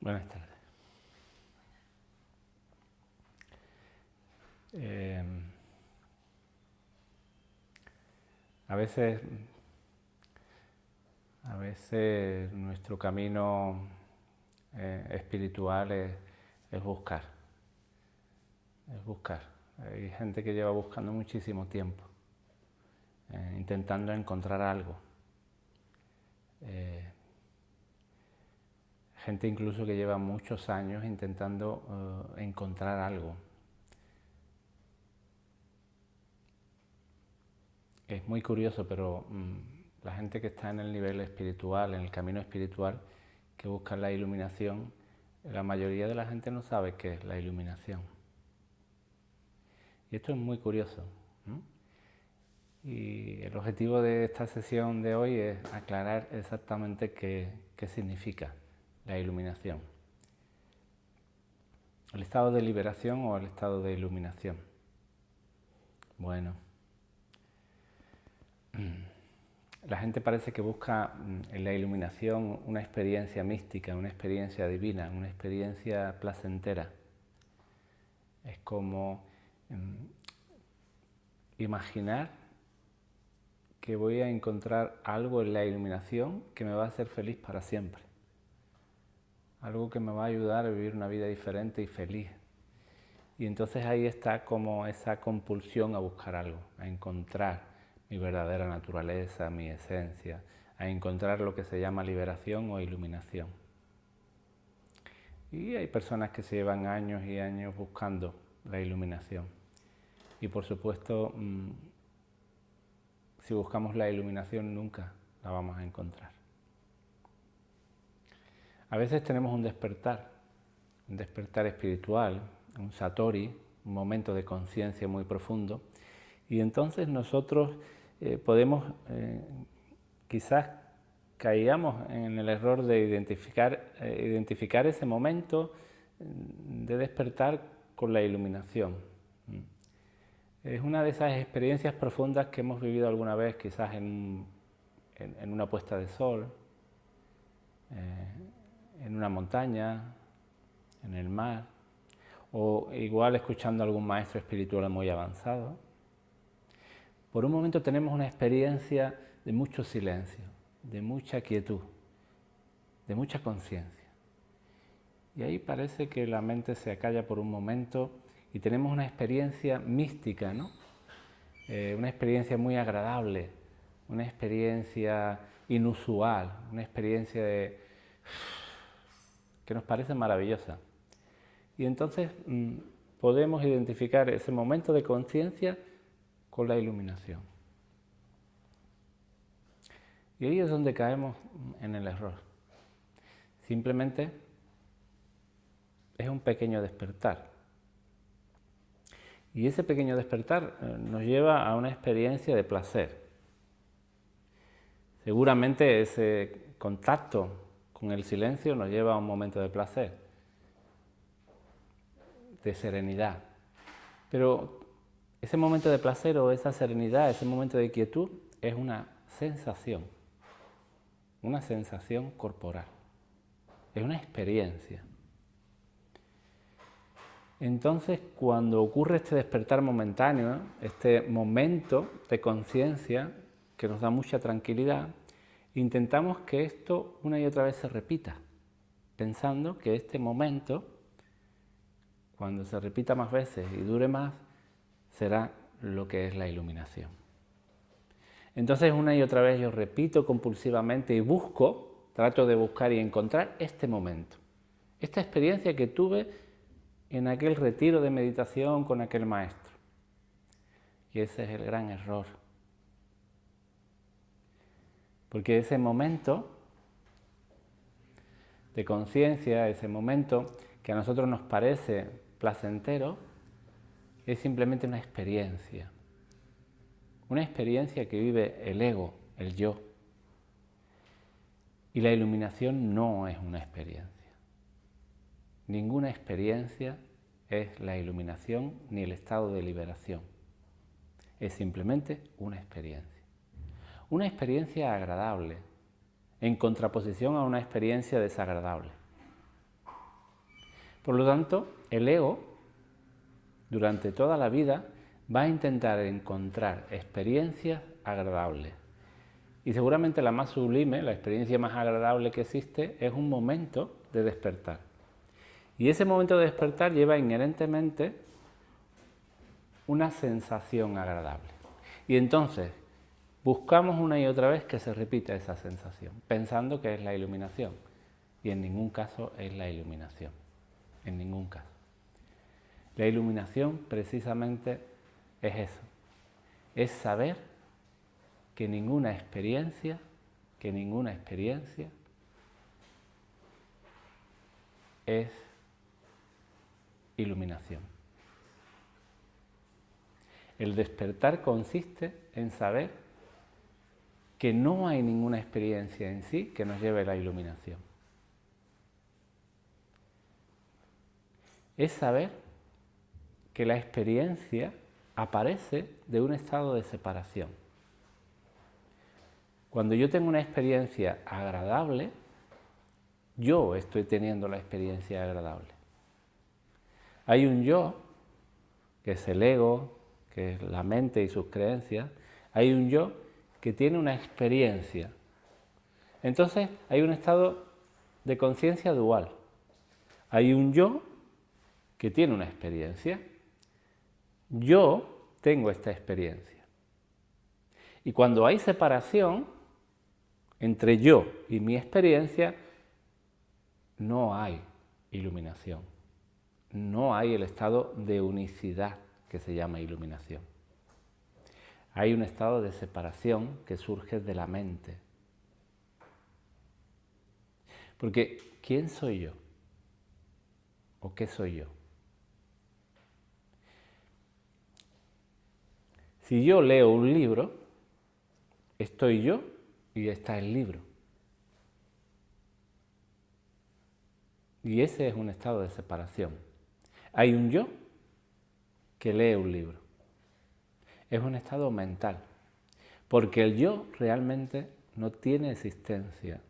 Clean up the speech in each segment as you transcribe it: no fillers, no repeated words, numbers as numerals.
Buenas tardes. A veces nuestro camino espiritual es buscar. Hay gente que lleva buscando muchísimo tiempo, intentando encontrar algo. Gente incluso que lleva muchos años intentando encontrar algo. Es muy curioso, pero la gente que está en el nivel espiritual, en el camino espiritual, que busca la iluminación, la mayoría de la gente no sabe qué es la iluminación. Y esto es muy curioso, ¿no? Y el objetivo de esta sesión de hoy es aclarar exactamente qué significa la iluminación. ¿El estado de liberación o el estado de iluminación? Bueno, la gente parece que busca en la iluminación una experiencia mística, una experiencia divina, una experiencia placentera. Es como imaginar que voy a encontrar algo en la iluminación que me va a hacer feliz para siempre. Algo que me va a ayudar a vivir una vida diferente y feliz. Y entonces ahí está como esa compulsión a buscar algo, a encontrar mi verdadera naturaleza, mi esencia, a encontrar lo que se llama liberación o iluminación. Y hay personas que se llevan años y años buscando la iluminación. Y por supuesto, si buscamos la iluminación nunca la vamos a encontrar. A veces tenemos un despertar espiritual, un satori, un momento de conciencia muy profundo, y entonces nosotros podemos, quizás caigamos en el error de identificar ese momento de despertar con la iluminación. Es una de esas experiencias profundas que hemos vivido alguna vez, quizás en una puesta de sol, en una montaña, en el mar, o igual escuchando a algún maestro espiritual muy avanzado. Por un momento tenemos una experiencia de mucho silencio, de mucha quietud, de mucha conciencia. Y ahí parece que la mente se acalla por un momento y tenemos una experiencia mística, ¿no? Una experiencia muy agradable, una experiencia inusual, una experiencia que nos parece maravillosa. Y entonces podemos identificar ese momento de conciencia con la iluminación. Y ahí es donde caemos en el error. Simplemente es un pequeño despertar. Y ese pequeño despertar nos lleva a una experiencia de placer. Seguramente ese contacto con el silencio nos lleva a un momento de placer, de serenidad. Pero ese momento de placer o esa serenidad, ese momento de quietud, es una sensación corporal, es una experiencia. Entonces, cuando ocurre este despertar momentáneo, este momento de conciencia que nos da mucha tranquilidad, intentamos que esto una y otra vez se repita, pensando que este momento, cuando se repita más veces y dure más, será lo que es la iluminación. Entonces, una y otra vez yo repito compulsivamente y trato de buscar y encontrar este momento, esta experiencia que tuve en aquel retiro de meditación con aquel maestro. Y ese es el gran error. Porque ese momento de conciencia, ese momento que a nosotros nos parece placentero, es simplemente una experiencia que vive el ego, el yo. Y la iluminación no es una experiencia. Ninguna experiencia es la iluminación ni el estado de liberación. Es simplemente una experiencia. Una experiencia agradable, en contraposición a una experiencia desagradable. Por lo tanto, el ego, durante toda la vida, va a intentar encontrar experiencias agradables. Y seguramente la más sublime, la experiencia más agradable que existe, es un momento de despertar. Y ese momento de despertar lleva inherentemente una sensación agradable. Y entonces buscamos una y otra vez que se repita esa sensación, pensando que es la iluminación. Y en ningún caso es la iluminación. En ningún caso. La iluminación precisamente es eso. Es saber que ninguna experiencia es iluminación. El despertar consiste en saber que no hay ninguna experiencia en sí que nos lleve a la iluminación. Es saber que la experiencia aparece de un estado de separación. Cuando yo tengo una experiencia agradable, yo estoy teniendo la experiencia agradable. Hay un yo, que es el ego, que es la mente y sus creencias. Hay un yo que tiene una experiencia. Entonces hay un estado de conciencia dual. Hay un yo que tiene una experiencia. Yo tengo esta experiencia. Y cuando hay separación entre yo y mi experiencia, no hay iluminación. No hay el estado de unicidad que se llama iluminación. Hay un estado de separación que surge de la mente. Porque, ¿quién soy yo? ¿O qué soy yo? Si yo leo un libro, estoy yo y está el libro. Y ese es un estado de separación. Hay un yo que lee un libro. Es un estado mental, porque el yo realmente no tiene existencia.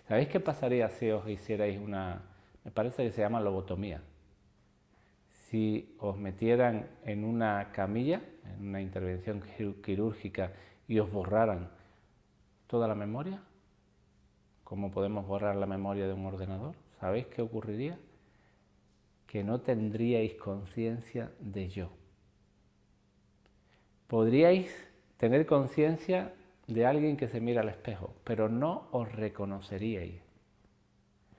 ¿Sabéis qué pasaría si os hicierais me parece que se llama lobotomía? Si os metieran en una camilla, en una intervención quirúrgica, y os borraran toda la memoria, como podemos borrar la memoria de un ordenador, ¿sabéis qué ocurriría? Que no tendríais conciencia de yo. Podríais tener conciencia de alguien que se mira al espejo, pero no os reconoceríais.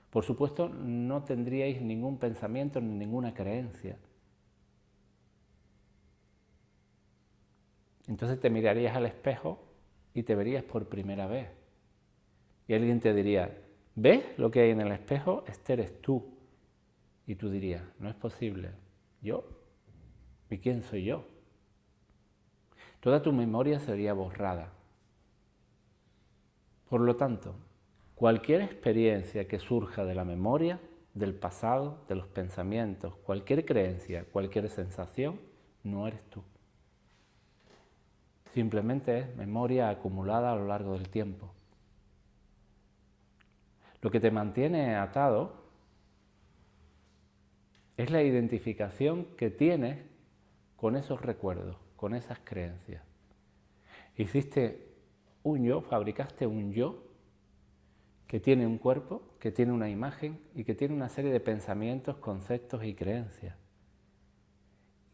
Por supuesto, no tendríais ningún pensamiento ni ninguna creencia. Entonces te mirarías al espejo y te verías por primera vez. Y alguien te diría, ¿ves lo que hay en el espejo? Este eres tú. Y tú dirías, no es posible. ¿Yo? ¿Y quién soy yo? Toda tu memoria sería borrada. Por lo tanto, cualquier experiencia que surja de la memoria, del pasado, de los pensamientos, cualquier creencia, cualquier sensación, no eres tú. Simplemente es memoria acumulada a lo largo del tiempo. Lo que te mantiene atado es la identificación que tienes con esos recuerdos, con esas creencias. Hiciste un yo, fabricaste un yo que tiene un cuerpo, que tiene una imagen y que tiene una serie de pensamientos, conceptos y creencias.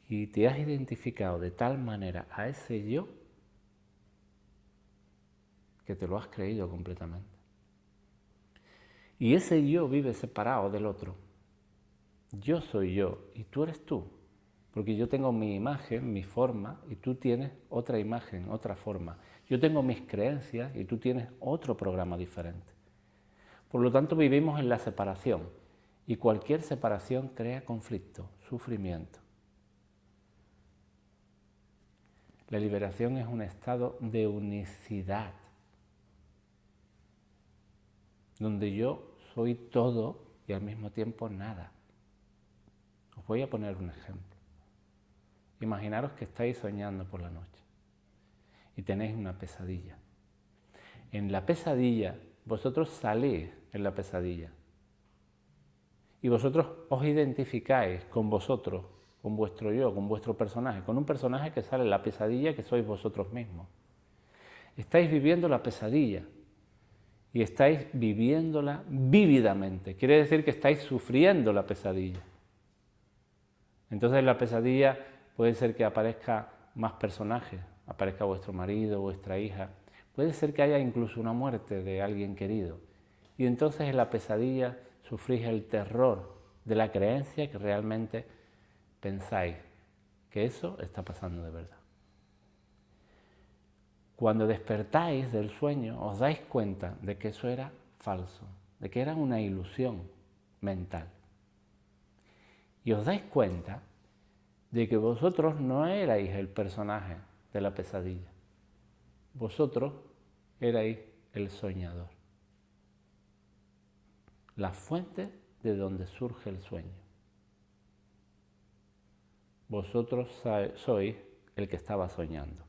Y te has identificado de tal manera a ese yo que te lo has creído completamente. Y ese yo vive separado del otro. Yo soy yo y tú eres tú. Porque yo tengo mi imagen, mi forma, y tú tienes otra imagen, otra forma. Yo tengo mis creencias y tú tienes otro programa diferente. Por lo tanto, vivimos en la separación. Y cualquier separación crea conflicto, sufrimiento. La liberación es un estado de unicidad, donde yo soy todo y al mismo tiempo nada. Os voy a poner un ejemplo. Imaginaros que estáis soñando por la noche y tenéis una pesadilla. En la pesadilla, vosotros salís en la pesadilla Y vosotros os identificáis con vosotros, con vuestro yo, con vuestro personaje, con un personaje que sale en la pesadilla que sois vosotros mismos. Estáis viviendo la pesadilla y estáis viviéndola vívidamente. Quiere decir que estáis sufriendo la pesadilla. Entonces en la pesadilla puede ser que aparezca más personajes, aparezca vuestro marido, vuestra hija. Puede ser que haya incluso una muerte de alguien querido. Y entonces en la pesadilla sufrís el terror de la creencia que realmente pensáis que eso está pasando de verdad. Cuando despertáis del sueño os dais cuenta de que eso era falso, de que era una ilusión mental. Y os dais cuenta de que vosotros no erais el personaje de la pesadilla. Vosotros erais el soñador. La fuente de donde surge el sueño. Vosotros sois el que estaba soñando.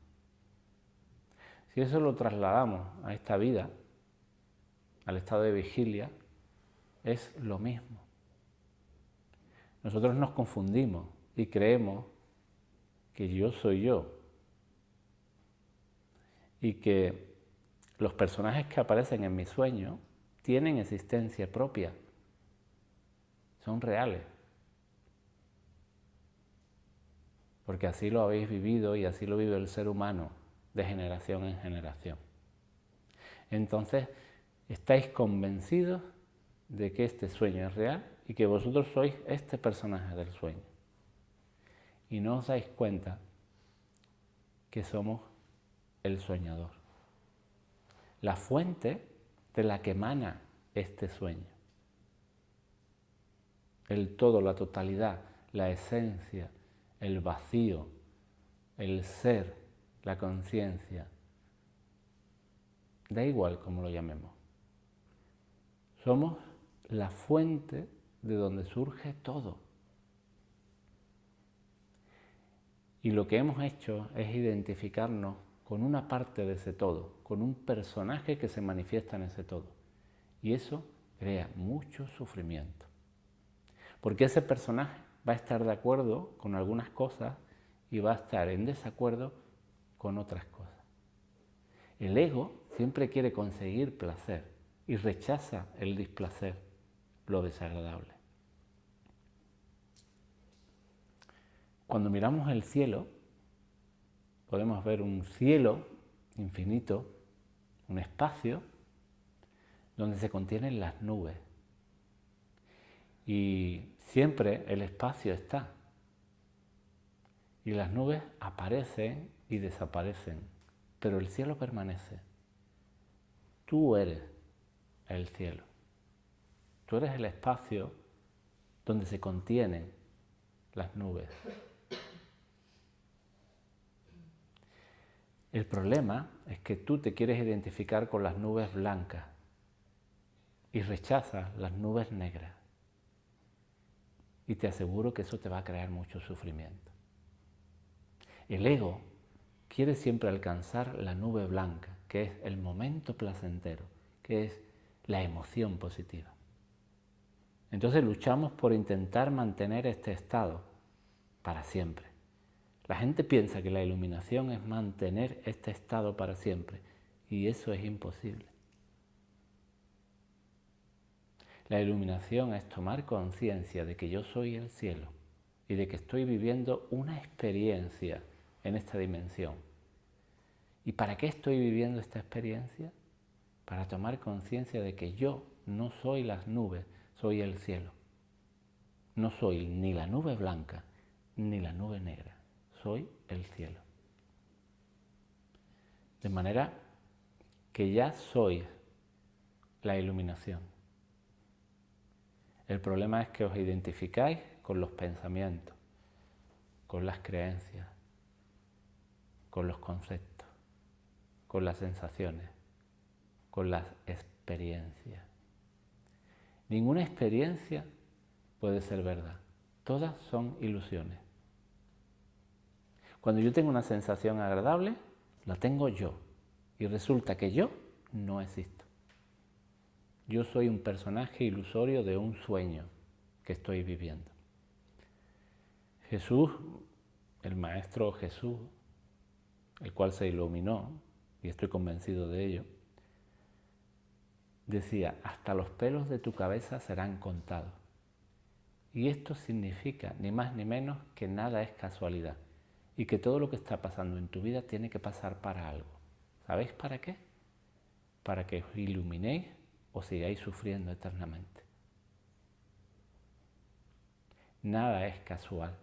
Si eso lo trasladamos a esta vida, al estado de vigilia, es lo mismo. Nosotros nos confundimos y creemos que yo soy yo y que los personajes que aparecen en mi sueño tienen existencia propia, son reales, porque así lo habéis vivido y así lo vive el ser humano de generación en generación. Entonces, estáis convencidos de que este sueño es real y que vosotros sois este personaje del sueño. Y no os dais cuenta que somos el soñador, la fuente de la que emana este sueño. El todo, la totalidad, la esencia, el vacío, el ser, la conciencia. Da igual cómo lo llamemos. Somos la fuente de donde surge todo. Y lo que hemos hecho es identificarnos con una parte de ese todo, con un personaje que se manifiesta en ese todo. Y eso crea mucho sufrimiento. Porque ese personaje va a estar de acuerdo con algunas cosas y va a estar en desacuerdo con otras cosas. El ego siempre quiere conseguir placer y rechaza el displacer, lo desagradable. Cuando miramos el cielo, podemos ver un cielo infinito, un espacio donde se contienen las nubes. Y siempre el espacio está. Y las nubes aparecen y desaparecen, pero el cielo permanece. Tú eres el cielo. Tú eres el espacio donde se contienen las nubes. El problema es que tú te quieres identificar con las nubes blancas y rechazas las nubes negras. Y te aseguro que eso te va a crear mucho sufrimiento. El ego quiere siempre alcanzar la nube blanca, que es el momento placentero, que es la emoción positiva. Entonces luchamos por intentar mantener este estado para siempre. La gente piensa que la iluminación es mantener este estado para siempre, y eso es imposible. La iluminación es tomar conciencia de que yo soy el cielo y de que estoy viviendo una experiencia en esta dimensión. ¿Y para qué estoy viviendo esta experiencia? Para tomar conciencia de que yo no soy las nubes, soy el cielo. No soy ni la nube blanca ni la nube negra, soy el cielo. De manera que ya soy la iluminación. El problema es que os identificáis con los pensamientos, con las creencias, con los conceptos, con las sensaciones, con las experiencias. Ninguna experiencia puede ser verdad. Todas son ilusiones. Cuando yo tengo una sensación agradable, la tengo yo. Y resulta que yo no existo. Yo soy un personaje ilusorio de un sueño. que estoy viviendo. Jesús, el Maestro Jesús, el cual se iluminó, y estoy convencido de ello, decía, hasta los pelos de tu cabeza serán contados. Y esto significa, ni más ni menos, que nada es casualidad y que todo lo que está pasando en tu vida tiene que pasar para algo. ¿Sabéis para qué? Para que os iluminéis o sigáis sufriendo eternamente. Nada es casual.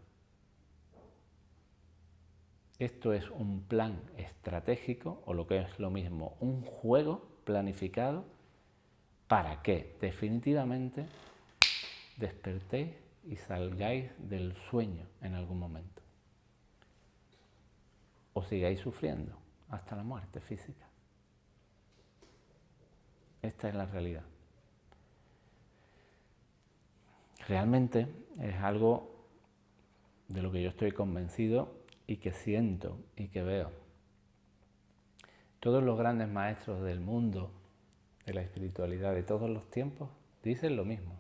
Esto es un plan estratégico, o lo que es lo mismo, un juego planificado para que definitivamente despertéis y salgáis del sueño en algún momento. O sigáis sufriendo hasta la muerte física. Esta es la realidad. Realmente es algo de lo que yo estoy convencido y que siento y que veo. Todos los grandes maestros del mundo, de la espiritualidad de todos los tiempos, dicen lo mismo.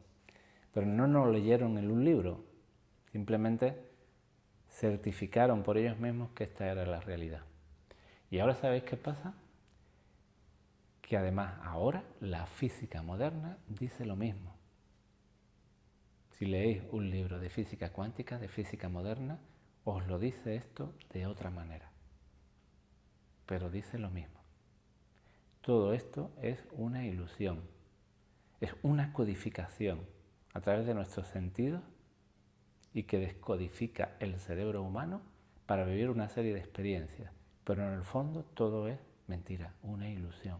Pero no nos lo leyeron en un libro, simplemente certificaron por ellos mismos que esta era la realidad. Y ahora ¿sabéis qué pasa? Que además ahora la física moderna dice lo mismo. Si leéis un libro de física cuántica, de física moderna, os lo dice esto de otra manera. Pero dice lo mismo. Todo esto es una ilusión, es una codificación a través de nuestros sentidos y que descodifica el cerebro humano para vivir una serie de experiencias. Pero en el fondo todo es mentira, una ilusión.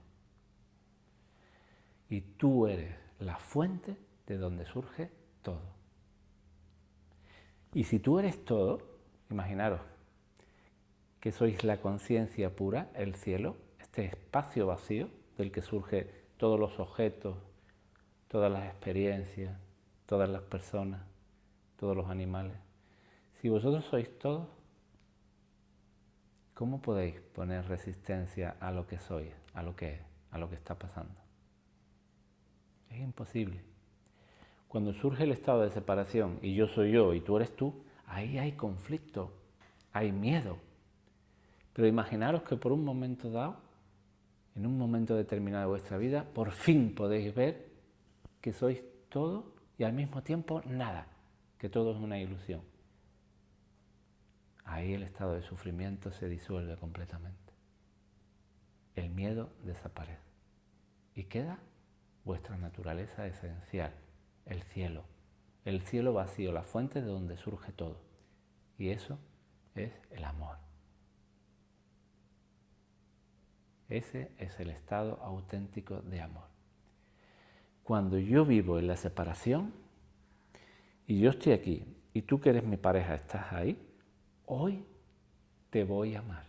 Y tú eres la fuente de donde surge todo. Y si tú eres todo, imaginaros que sois la conciencia pura, el cielo, este espacio vacío del que surgen todos los objetos, todas las experiencias, todas las personas, todos los animales. Si vosotros sois todos, ¿cómo podéis poner resistencia a lo que sois, a lo que es, a lo que está pasando? Es imposible. Cuando surge el estado de separación y yo soy yo y tú eres tú, ahí hay conflicto, hay miedo. Pero imaginaros que por un momento dado, en un momento determinado de vuestra vida, por fin podéis ver que sois todo y al mismo tiempo nada, que todo es una ilusión. Ahí el estado de sufrimiento se disuelve completamente. El miedo desaparece y queda vuestra naturaleza esencial, el cielo vacío, la fuente de donde surge todo. Y eso es el amor. Ese es el estado auténtico de amor. Cuando yo vivo en la separación y yo estoy aquí y tú que eres mi pareja estás ahí, hoy te voy a amar.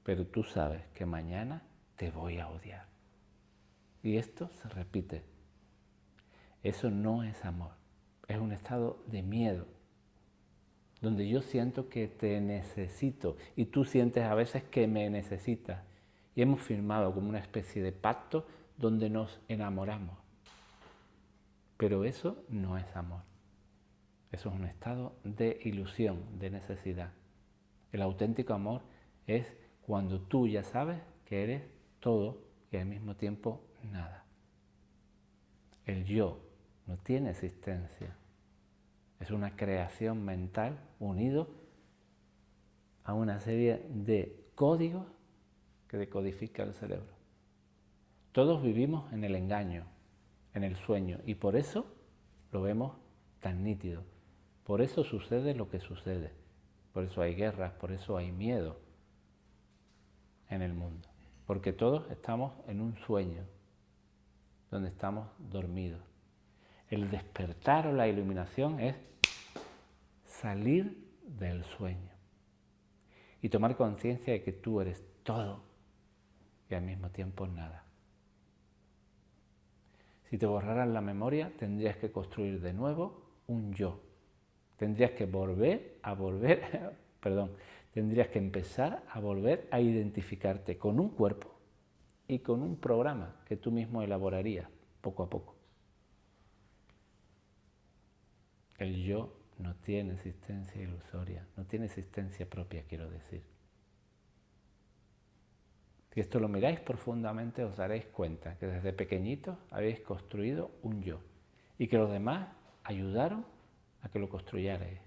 Pero tú sabes que mañana te voy a odiar. Y esto se repite. Eso no es amor. Es un estado de miedo, donde yo siento que te necesito y tú sientes a veces que me necesitas. Y hemos firmado como una especie de pacto donde nos enamoramos. Pero eso no es amor. Eso es un estado de ilusión, de necesidad. El auténtico amor es cuando tú ya sabes que eres todo y al mismo tiempo nada. El yo no tiene existencia. Es una creación mental unido a una serie de códigos que decodifica el cerebro. Todos vivimos en el engaño, en el sueño, y por eso lo vemos tan nítido. Por eso sucede lo que sucede. Por eso hay guerras, por eso hay miedo en el mundo. Porque todos estamos en un sueño, donde estamos dormidos. El despertar o la iluminación es salir del sueño y tomar conciencia de que tú eres todo y al mismo tiempo nada. Si te borraran la memoria, tendrías que construir de nuevo un yo. Tendrías que tendrías que empezar a volver a identificarte con un cuerpo y con un programa que tú mismo elaborarías poco a poco. El yo no tiene existencia ilusoria, no tiene existencia propia, quiero decir. Si esto lo miráis profundamente, os daréis cuenta que desde pequeñitos habéis construido un yo y que los demás ayudaron a que lo construyarais.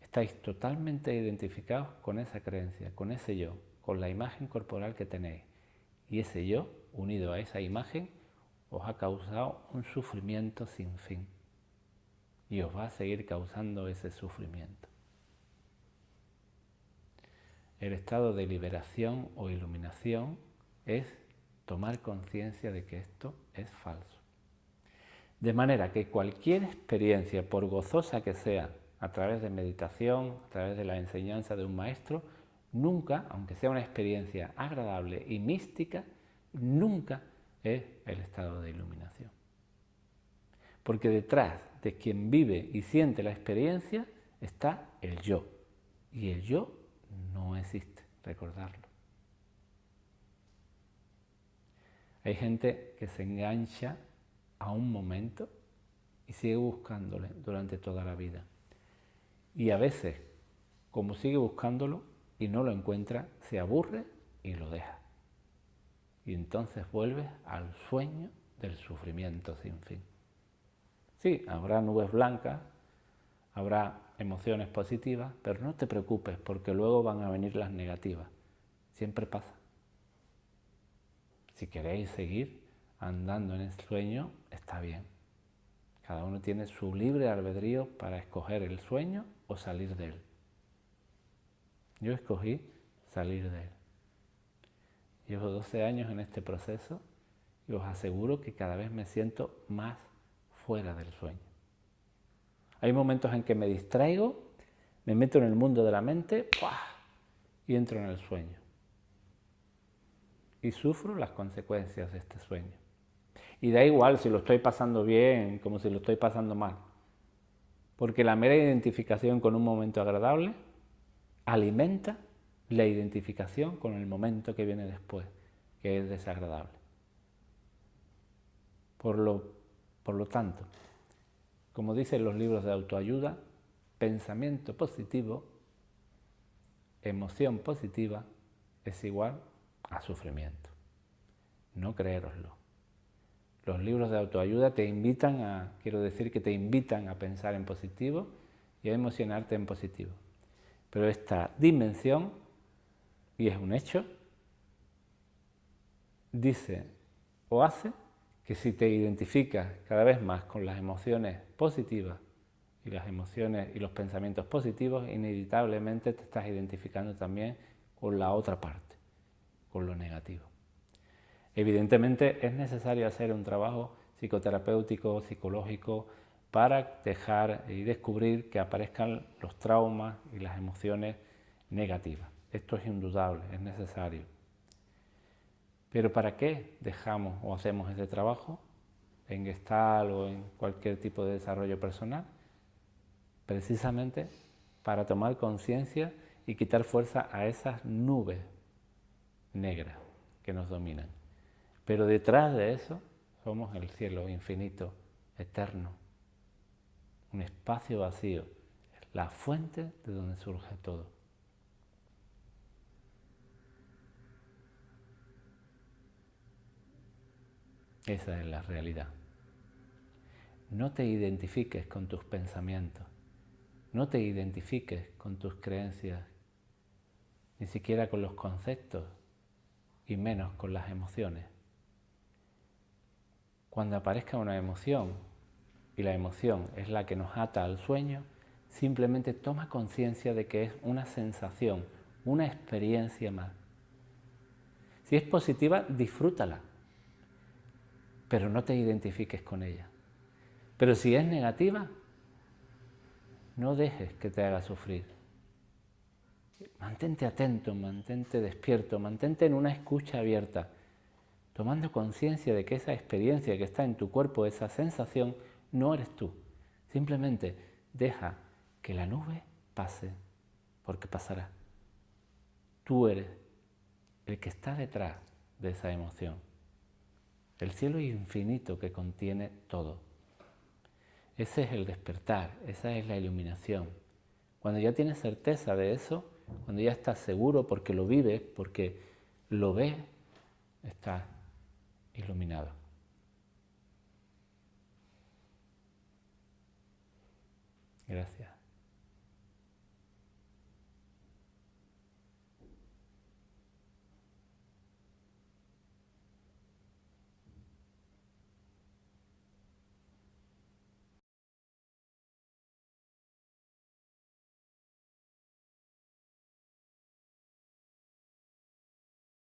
Estáis totalmente identificados con esa creencia, con ese yo, con la imagen corporal que tenéis. Y ese yo, unido a esa imagen, os ha causado un sufrimiento sin fin. Y os va a seguir causando ese sufrimiento. El estado de liberación o iluminación es tomar conciencia de que esto es falso. De manera que cualquier experiencia, por gozosa que sea, a través de meditación, a través de la enseñanza de un maestro, nunca, aunque sea una experiencia agradable y mística, nunca es el estado de iluminación. Porque detrás de quien vive y siente la experiencia está el yo. Y el yo no existe, recordarlo. Hay gente que se engancha a un momento y sigue buscándole durante toda la vida. Y a veces, como sigue buscándolo y no lo encuentra, se aburre y lo deja. Y entonces vuelve al sueño del sufrimiento sin fin. Sí, habrá nubes blancas, habrá emociones positivas, pero no te preocupes porque luego van a venir las negativas. Siempre pasa. Si queréis seguir andando en el sueño, está bien. Cada uno tiene su libre albedrío para escoger el sueño o salir de él. Yo escogí salir de él. Llevo 12 años en este proceso y os aseguro que cada vez me siento más fuera del sueño. Hay momentos en que me distraigo, me meto en el mundo de la mente ¡pua! Y entro en el sueño. Y sufro las consecuencias de este sueño. Y da igual si lo estoy pasando bien como si lo estoy pasando mal. Porque la mera identificación con un momento agradable alimenta la identificación con el momento que viene después, que es desagradable. Por lo tanto, como dicen los libros de autoayuda, pensamiento positivo, emoción positiva es igual a sufrimiento. No creéroslo. Los libros de autoayuda te invitan a pensar en positivo y a emocionarte en positivo. Pero esta dimensión, y es un hecho, dice o hace que si te identificas cada vez más con las emociones positivas y las emociones y los pensamientos positivos, inevitablemente te estás identificando también con la otra parte, con lo negativo. Evidentemente es necesario hacer un trabajo psicoterapéutico, psicológico, para dejar y descubrir que aparezcan los traumas y las emociones negativas. Esto es indudable, es necesario. Pero ¿para qué dejamos o hacemos ese trabajo en Gestalt o en cualquier tipo de desarrollo personal? Precisamente para tomar conciencia y quitar fuerza a esas nubes negras que nos dominan. Pero detrás de eso somos el cielo infinito, eterno, un espacio vacío, la fuente de donde surge todo. Esa es la realidad. No te identifiques con tus pensamientos, no te identifiques con tus creencias, ni siquiera con los conceptos y menos con las emociones. Cuando aparezca una emoción, y la emoción es la que nos ata al sueño, simplemente toma conciencia de que es una sensación, una experiencia más. Si es positiva, disfrútala, pero no te identifiques con ella. Pero si es negativa, no dejes que te haga sufrir. Mantente atento, mantente despierto, mantente en una escucha abierta, tomando conciencia de que esa experiencia que está en tu cuerpo, esa sensación, no eres tú. Simplemente deja que la nube pase, porque pasará. Tú eres el que está detrás de esa emoción. El cielo infinito que contiene todo. Ese es el despertar, esa es la iluminación. Cuando ya tienes certeza de eso, cuando ya estás seguro porque lo vives, porque lo ves, estás iluminado. Gracias.